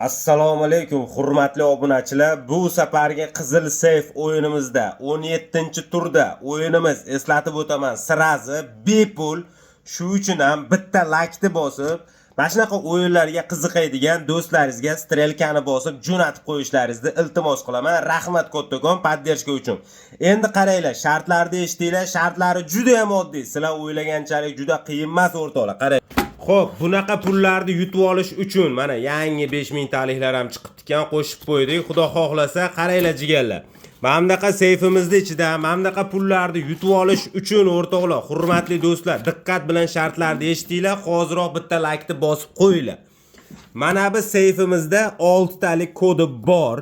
Assalomu alaykum hurmatli obunachilar. Bu safargi Qizil Seyf o'yinimizda 17-turda o'yinimiz, eslatib o'taman, sirazi bepul. Shu uchun ham bitta laykni bosib, mana shunaqa o'yinlarga qiziqadigan do'stlaringizga strelkani bosib jo'natib qo'yishlaringizni iltimos qilaman. Rahmat kattakon poddershka uchun. Endi qaranglar, shartlarni eshitdinglar. Shartlari juda ham oddiy. Sizlar o'ylaganchalik juda qiyin emas o'rtoqlar. Qarang. Xo'p, bunaqa pullarni yutib olish uchun mana yangi 5000 taliklar ham chiqibdi ekan, qo'shib qo'ydik. Xudo xohlasa, qaranglar jigarlar. Mana bunaqa seyfimizning ichida mana bunaqa pullarni yutib olish uchun o'rtoqlar, hurmatli do'stlar, diqqat bilan shartlarni eshitdinglar. Hoziroq bitta laykni bosib qo'yinglar. Mana bu seyfimizda 6 talik kodi bor.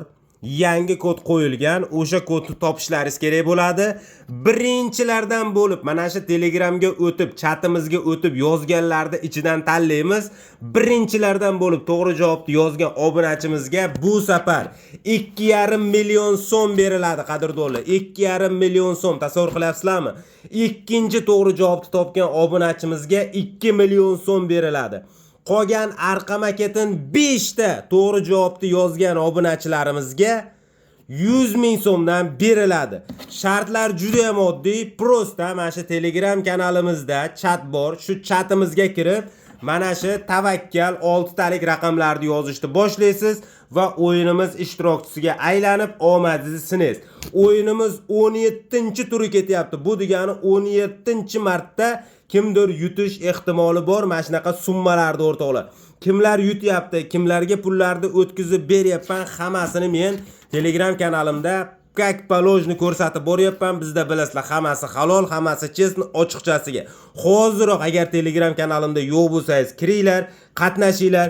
Yangi kod qo'yilgan, o'sha kodni topishlaringiz kerak bo'ladi. Birinchilardan bo'lib, mana shu Telegramga o'tib, chatimizga o'tib yozganlarni ichidan tanlaymiz. Birinchilardan bo'lib to'g'ri javobni yozgan obunachimizga bu safar 2,5 million so'm beriladi, qadrdonlar. 2,5 million so'm, tasavvur qilyapsizlarmi? Ikkinchi to'g'ri javobni topgan obunachimizga 2 million so'm beriladi. Qolgan arqamaketin 5 ta to'g'ri javobni yozgan obunachilarimizga 100 ming so'mdan beriladi. Shartlar juda ham oddiy. Prosta mana shu Telegram kanalimizda chat bor. Shu chatimizga kirib, mana shu tavakkal 6 talik raqamlarni yozishni boshlaysiz va o'yinimiz ishtirokchisiga aylanib omadingizni sinaysiz. O'yinimiz 17-turi ketyapti. Bu degani 17-marta kimdir yutish ehtimoli bor. Mana shunaqa summalarni o'rtoqlar. Kimlar yutyapti, kimlarga pullarni o'tkazib beryapman, hammasini men Telegram kanalimda как положено ko'rsatib boryapman. Bizda bilasizlar, hammasi halol, hammasi chestni, ochiqchasiga. Hoziroq agar Telegram kanalimda yo'q bo'lsangiz, kiringlar, qatnashinglar.